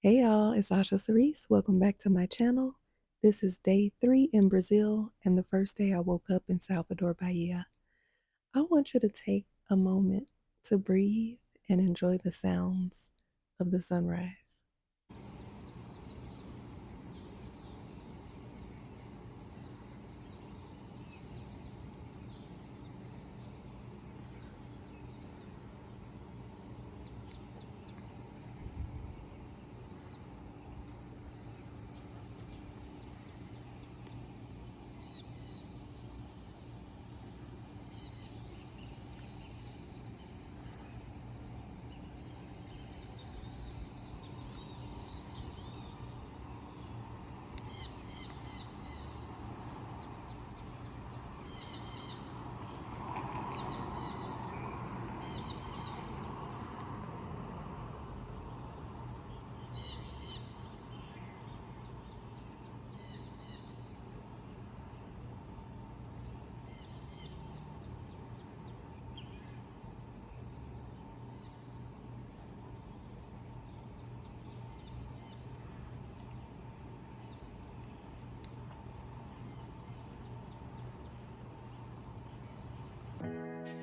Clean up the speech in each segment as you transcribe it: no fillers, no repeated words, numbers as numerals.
Hey y'all, it's Asha Cerise. Welcome back to my channel. This is day 3 in Brazil and the first day I woke up in Salvador Bahia. I want you to take a moment to breathe and enjoy the sounds of the sunrise.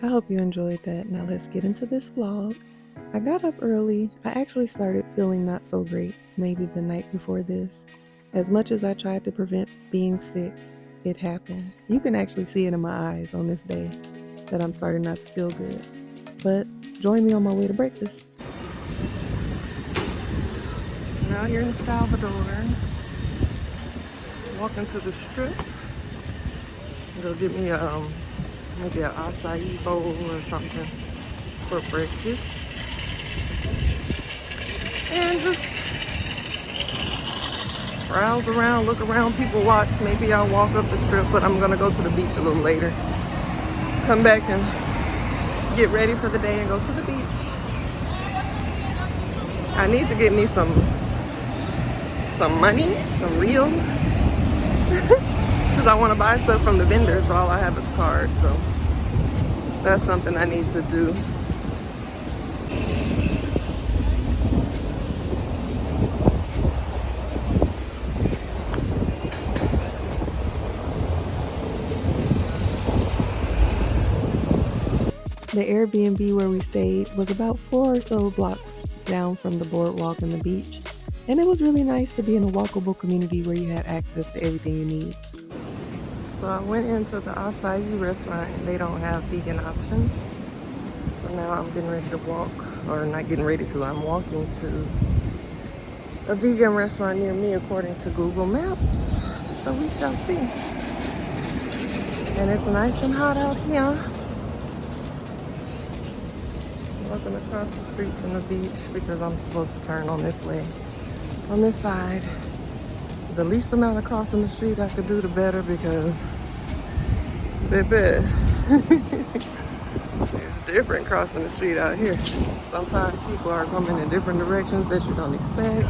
I hope you enjoyed that. Now let's get into this vlog. I got up early. I actually started feeling not so great, maybe the night before this. As much as I tried to prevent being sick, it happened. You can actually see it in my eyes on this day that I'm starting not to feel good. But join me on my way to breakfast. We're out here in Salvador, walking to the strip. Go get me maybe an acai bowl or something for breakfast. And just browse around, look around, people watch. Maybe I'll walk up the strip, but I'm gonna go to the beach a little later. Come back and get ready for the day and go to the beach. I need to get me some money, some real, because I want to buy stuff from the vendors, but all I have is cards, so that's something I need to do. The Airbnb where we stayed was about 4 or so blocks down from the boardwalk and the beach, and it was really nice to be in a walkable community where you had access to everything you need. So I went into the acai restaurant and they don't have vegan options. So now I'm getting ready to walk, or not getting ready to, I'm walking to a vegan restaurant near me according to Google Maps. So we shall see. And it's nice and hot out here. Walking across the street from the beach because I'm supposed to turn on this way, on this side. The least amount of crossing the street I could do, the better, because baby, it's different crossing the street out here. Sometimes people are coming in different directions that you don't expect.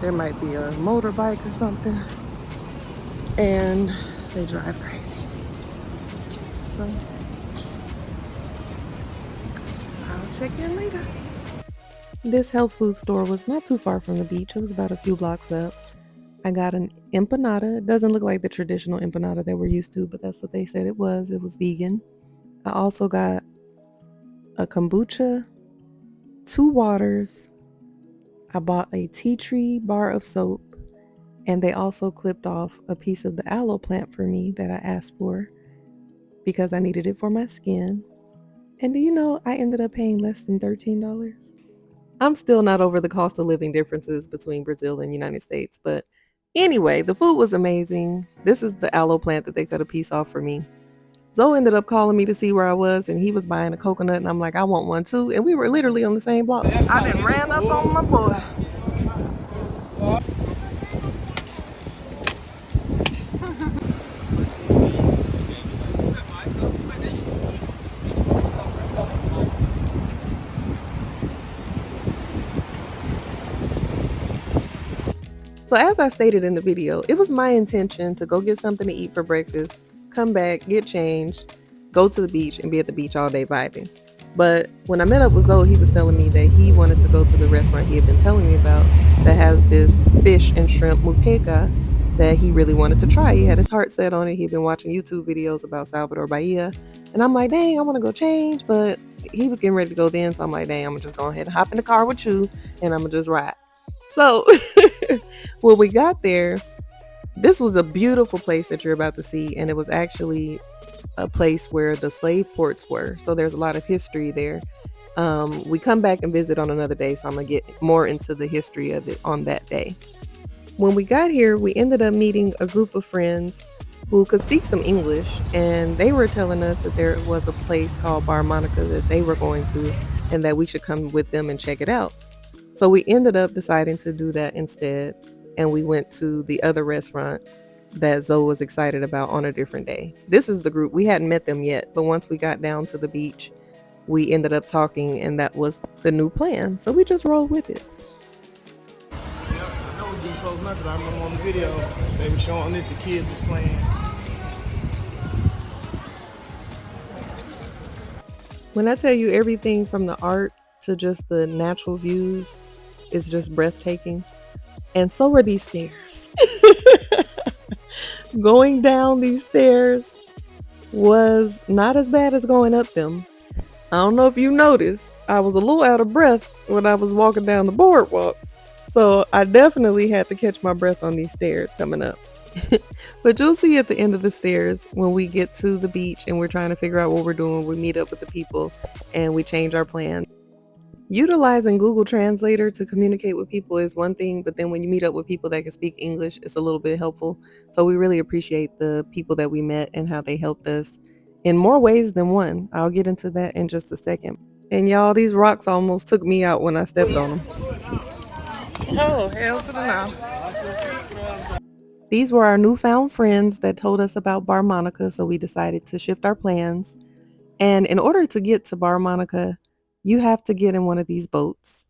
There might be a motorbike or something, and they drive crazy. So I'll check in later. This health food store was not too far from the beach. It was about a few blocks up. I got an empanada. It doesn't look like the traditional empanada that we're used to, but that's what they said it was. It was vegan. I also got a kombucha, 2 waters. I bought a tea tree bar of soap, and they also clipped off a piece of the aloe plant for me that I asked for because I needed it for my skin. And do you know, I ended up paying less than $13. I'm still not over the cost of living differences between Brazil and United States, but anyway, the food was amazing. This is the aloe plant that they cut a piece off for me. Zoe ended up calling me to see where I was, and he was buying a coconut, and I'm like, I want one too. And we were literally on the same block. I done ran up on my boy. So as I stated in the video, it was my intention to go get something to eat for breakfast, come back, get changed, go to the beach, and be at the beach all day vibing. But when I met up with Zoe, he was telling me that he wanted to go to the restaurant he had been telling me about. that has this fish and shrimp muqueca that he really wanted to try. He had his heart set on it. He'd been watching YouTube videos about Salvador Bahia. And I'm like, dang, I want to go change. But he was getting ready to go then. So I'm like, dang, I'm going to just go ahead and hop in the car with you and I'm going to just ride. So when we got there, this was a beautiful place that you're about to see. And it was actually a place where the slave ports were. So there's a lot of history there. We come back and visit on another day. So I'm going to get more into the history of it on that day. When we got here, we ended up meeting a group of friends who could speak some English, and they were telling us that there was a place called Bar Monica that they were going to, and that we should come with them and check it out. So we ended up deciding to do that instead, and we went to the other restaurant that Zoe was excited about on a different day. This is the group. We hadn't met them yet, but once we got down to the beach, we ended up talking, and that was the new plan. So we just rolled with it. I know we're getting close enough because I remember on the video they were showing this, the kids was playing. When I tell you everything from the art to just the natural views is just breathtaking. And so are these stairs. Going down these stairs was not as bad as going up them. I don't know if you noticed, I was a little out of breath when I was walking down the boardwalk. So I definitely had to catch my breath on these stairs coming up. But you'll see at the end of the stairs when we get to the beach and we're trying to figure out what we're doing, we meet up with the people and we change our plan. Utilizing Google Translator to communicate with people is one thing, but then when you meet up with people that can speak English, it's a little bit helpful. So we really appreciate the people that we met and how they helped us in more ways than one. I'll get into that in just a second. And y'all, these rocks almost took me out when I stepped on them. Oh, hell to the no. These were our newfound friends that told us about Bar Monica, so we decided to shift our plans. And in order to get to Bar Monica, you have to get in one of these boats.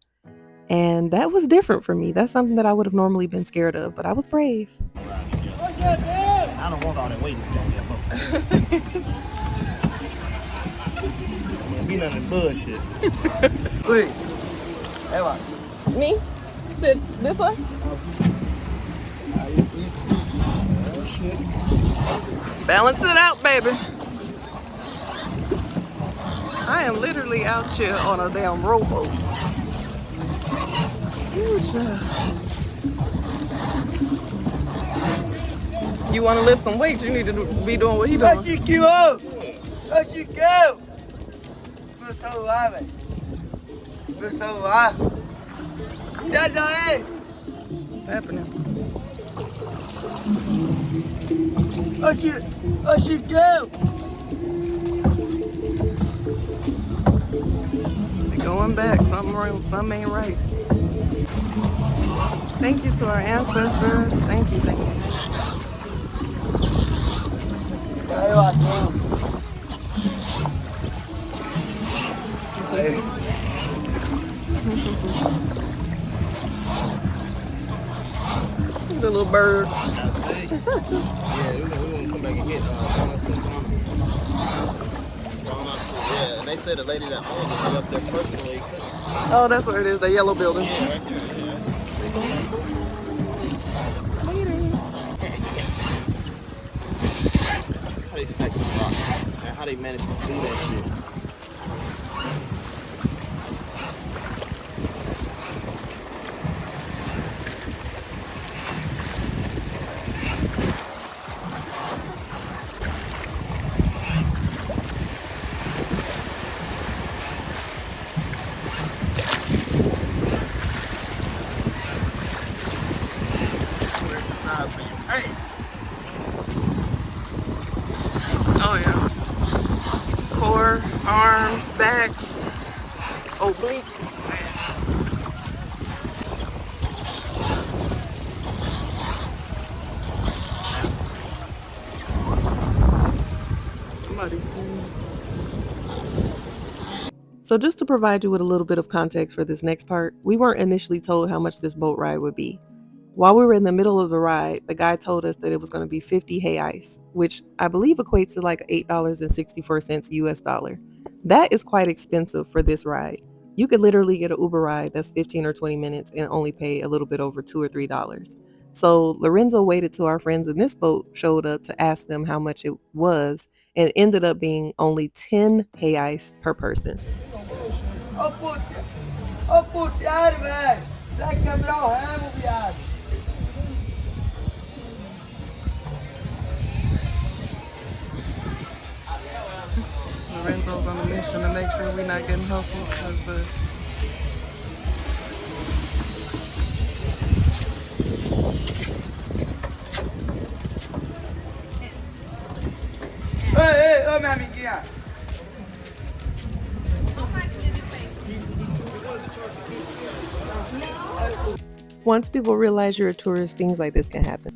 And that was different for me. That's something that I would have normally been scared of, but I was brave. I don't want all that weight in this goddamn boat. Be none of the bullshit. Wait. Hey, what? Me? Sit this way? Balance it out, baby. I am literally out here on a damn rowboat. You want to lift some weights, you need to be doing what he doing. Let's go! Let's go! We're so alive. We're so alive. What's happening? Let's go! They're going back. Something ain't right. Thank you to our ancestors. Thank you. The little bird. Yeah, we're gonna come back and get yeah, and they said the lady that owned it was up there personally. Oh, that's where it is, the yellow building. Yeah, right there. How they stack this rock and how they managed to do that shit. Oh yeah. Core, arms, back, oblique. So just to provide you with a little bit of context for this next part, we weren't initially told how much this boat ride would be. While we were in the middle of the ride, the guy told us that it was going to be 50 ice, which I believe equates to like $8.64 US dollar. That is quite expensive for this ride. You could literally get an Uber ride that's 15 or 20 minutes and only pay a little bit over $2 or $3. So Lorenzo waited till our friends in this boat showed up to ask them how much it was, and it ended up being only 10 reais per person. Ô puteiro, velho! Vai quebrar o remo, viado! Lorenzo's on a mission to make sure we're not getting hustled because Ô minha amiguinha! once people realize you're a tourist, things like this can happen.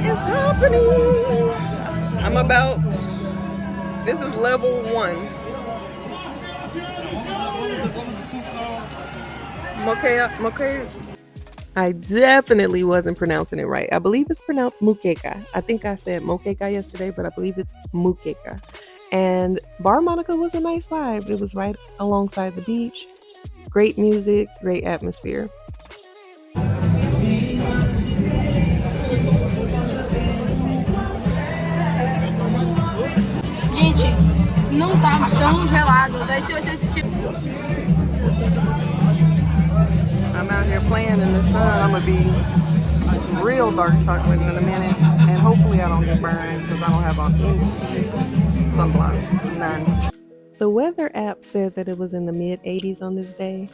It's happening! This is level 1. Moke. I definitely wasn't pronouncing it right. I believe it's pronounced Mukeka. I think I said Mokeka yesterday, but I believe it's Mukeka. And Bar Monica was a nice vibe. It was right alongside the beach. Great music, great atmosphere. Gente, não tá tão gelado. Daí se você assistir. I'm out here playing in the sun. I'm gonna be real dark chocolate in a minute, and hopefully I don't get burned because I don't have on any sunblock, none. The weather app said that it was in the mid 80s on this day,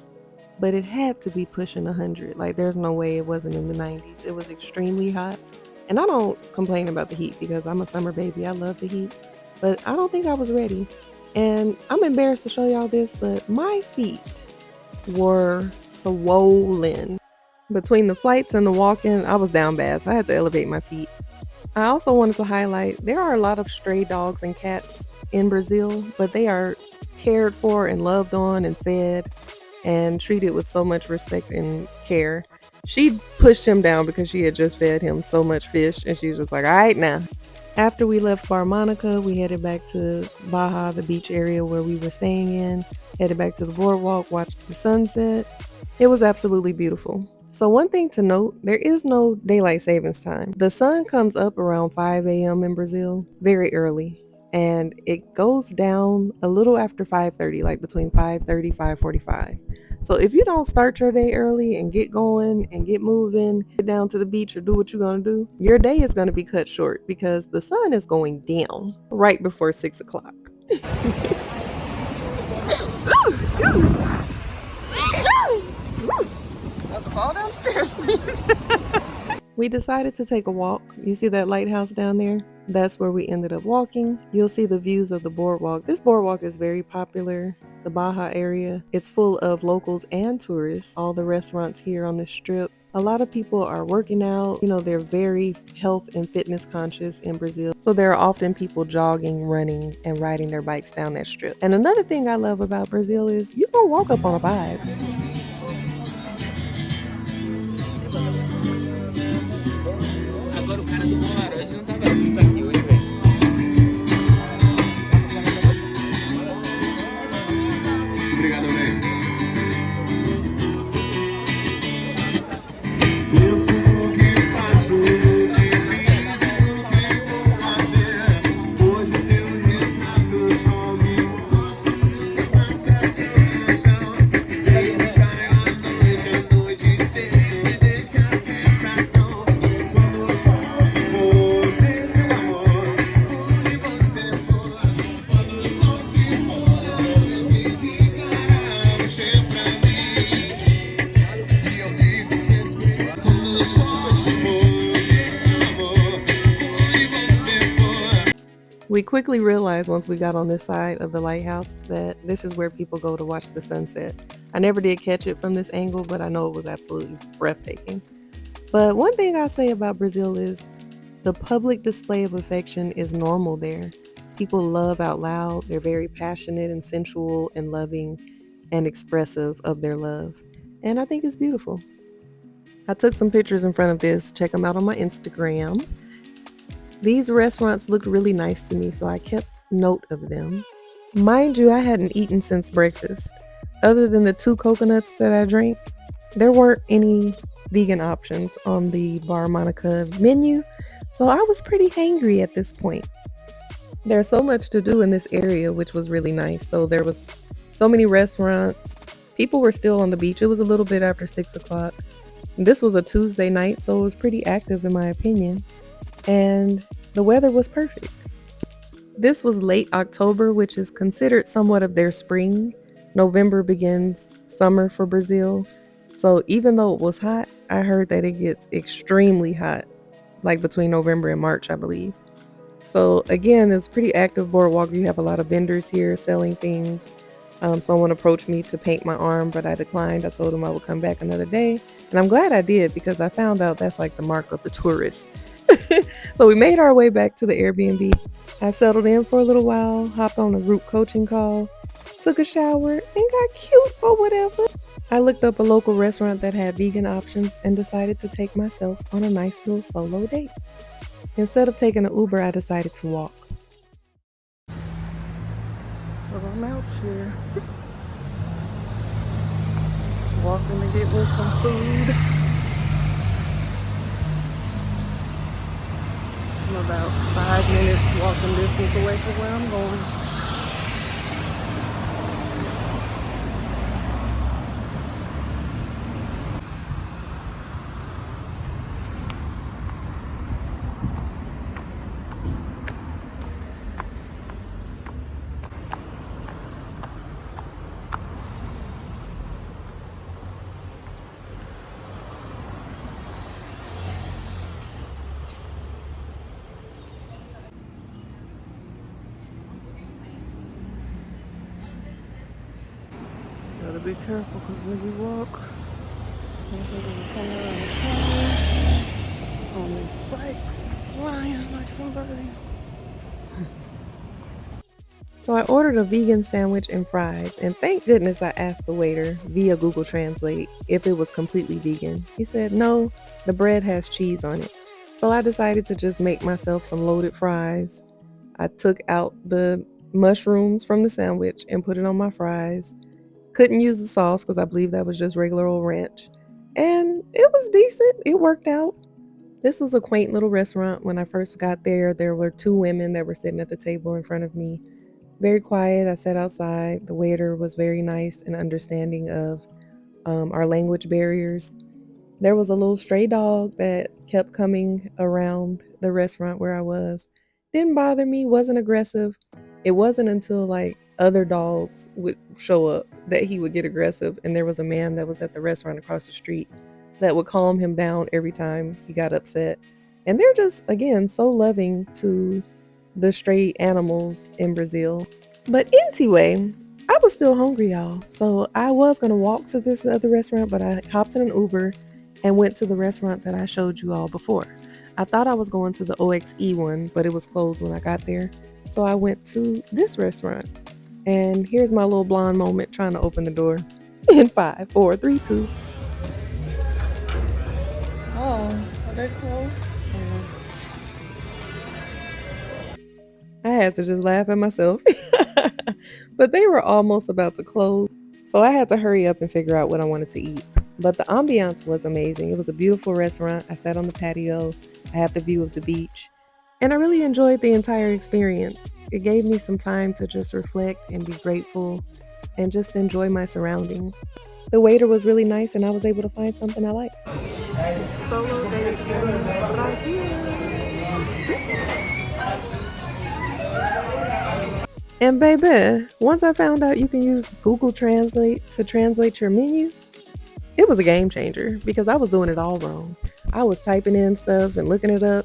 but it had to be pushing 100. Like there's no way it wasn't in the 90s. It was extremely hot, and I don't complain about the heat because I'm a summer baby. I love the heat, but I don't think I was ready. And I'm embarrassed to show y'all this, but my feet were swollen. Between the flights and the walking, I was down bad, so I had to elevate my feet. I also wanted to highlight there are a lot of stray dogs and cats in Brazil, but they are cared for and loved on and fed and treated with so much respect and care. She pushed him down because she had just fed him so much fish, and she was just like, all right now. After we left Bar Monica, we headed back to Baja, the beach area where we were staying in, headed back to the boardwalk, watched the sunset. It was absolutely beautiful. So one thing to note, there is no daylight savings time. The sun comes up around 5 a.m. in Brazil, very early, and it goes down a little after 5:30, like between 5:30, 5:45. So if you don't start your day early and get going and get moving, get down to the beach or do what you're going to do, your day is going to be cut short because the sun is going down right before 6 o'clock. Fall downstairs, please. We decided to take a walk. You see that lighthouse down there? That's where we ended up walking. You'll see the views of the boardwalk. This boardwalk is very popular, the Baja area. It's full of locals and tourists. All the restaurants here on this strip. A lot of people are working out. You know, they're very health and fitness conscious in Brazil. So there are often people jogging, running, and riding their bikes down that strip. And another thing I love about Brazil is you can walk up on a vibe. Agora o cara do Bom Laranja não tava junto aqui hoje, velho. Obrigado, velho. We quickly realized once we got on this side of the lighthouse that this is where people go to watch the sunset. I never did catch it from this angle, but I know it was absolutely breathtaking. But one thing I say about Brazil is the public display of affection is normal there. People love out loud. They're very passionate and sensual and loving and expressive of their love. And I think it's beautiful. I took some pictures in front of this. Check them out on my Instagram. These restaurants looked really nice to me, so I kept note of them. Mind you, I hadn't eaten since breakfast. Other than the 2 coconuts that I drank, there weren't any vegan options on the Bar Monica menu, so I was pretty hangry at this point. There's so much to do in this area, which was really nice. So there was so many restaurants. People were still on the beach. It was a little bit after 6 o'clock. This was a Tuesday night, so it was pretty active in my opinion. And the weather was perfect. This was late October, which is considered somewhat of their spring. November begins summer for Brazil. So even though it was hot, I heard that it gets extremely hot, like between November and March, I believe. So again, it's a pretty active boardwalk. You have a lot of vendors here selling things. Someone approached me to paint my arm, but I declined. I told him I would come back another day. And I'm glad I did because I found out that's like the mark of the tourist. So we made our way back to the Airbnb. I settled in for a little while, hopped on a group coaching call, took a shower, and got cute or whatever. I looked up a local restaurant that had vegan options and decided to take myself on a nice little solo date. Instead of taking an Uber, I decided to walk. So I'm out here walking to get me some food. I'm about 5 minutes walking distance away from where I'm going. Gotta be careful because when you walk, on these bikes flying like somebody. So I ordered a vegan sandwich and fries, and thank goodness I asked the waiter via Google Translate if it was completely vegan. He said no, the bread has cheese on it. So I decided to just make myself some loaded fries. I took out the mushrooms from the sandwich and put it on my fries. Couldn't use the sauce because I believe that was just regular old ranch. And it was decent. It worked out. This was a quaint little restaurant. When I first got there were 2 women that were sitting at the table in front of me. Very quiet. I sat outside. The waiter was very nice and understanding of our language barriers. There was a little stray dog that kept coming around the restaurant where I was. Didn't bother me, wasn't aggressive. It wasn't until like other dogs would show up that he would get aggressive. And there was a man that was at the restaurant across the street that would calm him down every time he got upset. And they're just, again, so loving to the stray animals in Brazil. But anyway, I was still hungry, y'all. So I was going to walk to this other restaurant, but I hopped in an Uber and went to the restaurant that I showed you all before. I thought I was going to the OXE one, but it was closed when I got there. So I went to this restaurant. And here's my little blonde moment trying to open the door. In 5, 4, 3, 2. Oh, are they closed? I had to just laugh at myself. But they were almost about to close. So I had to hurry up and figure out what I wanted to eat. But the ambiance was amazing. It was a beautiful restaurant. I sat on the patio. I had the view of the beach. And I really enjoyed the entire experience. It gave me some time to just reflect and be grateful and just enjoy my surroundings. The waiter was really nice and I was able to find something I liked. Solo date in Brazil. And baby, once I found out you can use Google Translate to translate your menu, it was a game changer because I was doing it all wrong. I was typing in stuff and looking it up,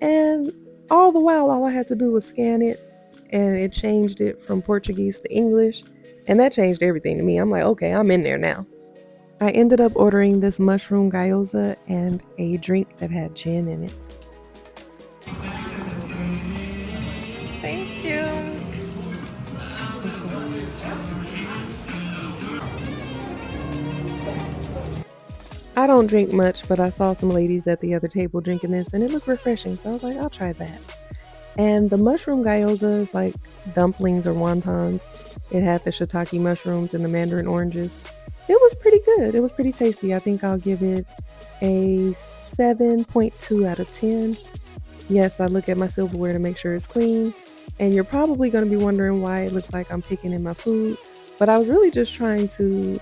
and all the while, all I had to do was scan it, and it changed it from Portuguese to English, and that changed everything to me. I'm like, okay, I'm in there now. I ended up ordering this mushroom gyoza and a drink that had gin in it. Thank you. I don't drink much, but I saw some ladies at the other table drinking this, and it looked refreshing, so I was like, I'll try that. And the mushroom gyoza is like dumplings or wontons. It had the shiitake mushrooms and the mandarin oranges. It was pretty good. It was pretty tasty. I think I'll give it a 7.2 out of 10. Yes, I look at my silverware to make sure it's clean. And you're probably going to be wondering why it looks like I'm picking in my food. But I was really just trying to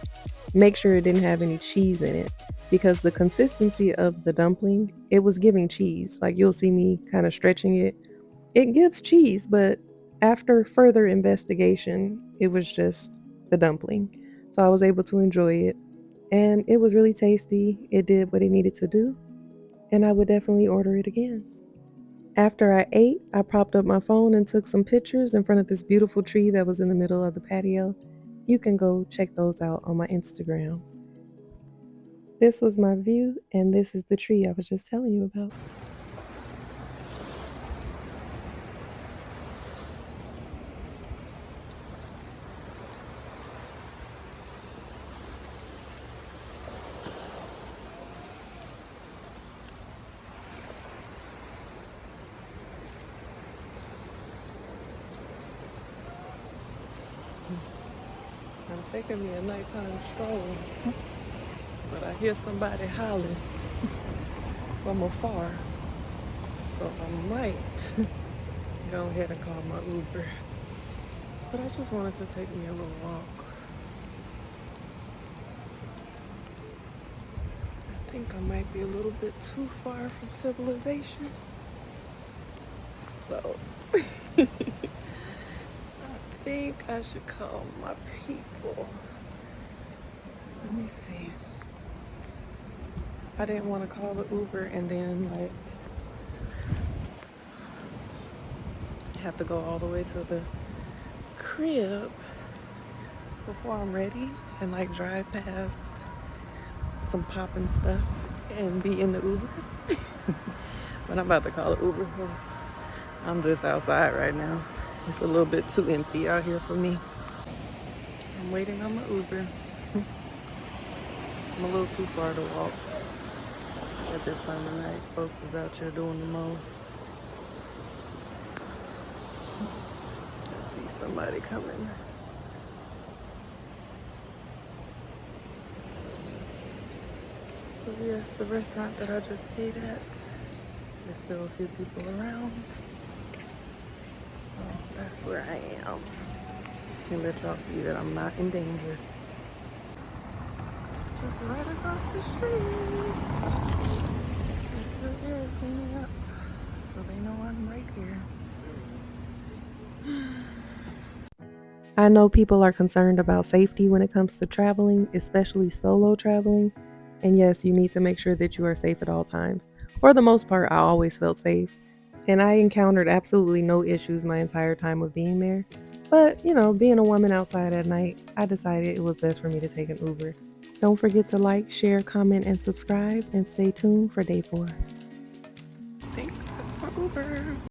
make sure it didn't have any cheese in it, because the consistency of the dumpling, it was giving cheese. Like, you'll see me kind of stretching it. It gives cheese, but after further investigation, it was just the dumpling. So I was able to enjoy it, and it was really tasty. It did what it needed to do, and I would definitely order it again. After I ate, I propped up my phone and took some pictures in front of this beautiful tree that was in the middle of the patio. You can go check those out on my Instagram. This was my view, and this is the tree I was just telling you about. I'm taking me a nighttime stroll, but I hear somebody hollering from afar, so I might go ahead and call my Uber. But I just wanted to take me a little walk. I think I might be a little bit too far from civilization, so I think I should call my people. Let me see. I didn't want to call the Uber and then like have to go all the way to the crib before I'm ready and like drive past some popping stuff and be in the Uber. But I'm about to call the Uber. I'm just outside right now. It's a little bit too empty out here for me. I'm waiting on my Uber. I'm a little too far to walk at this time of night. Folks is out here doing the most. I see somebody coming. So yes, the restaurant that I just ate at, there's still a few people around. So that's where I am. And let y'all see that I'm not in danger. Just right across the street. They're still here cleaning up, so they know I'm right here. I know people are concerned about safety when it comes to traveling, especially solo traveling. And yes, you need to make sure that you are safe at all times. For the most part, I always felt safe. And I encountered absolutely no issues my entire time of being there. But, being a woman outside at night, I decided it was best for me to take an Uber. Don't forget to like, share, comment, and subscribe, and stay tuned for day 4.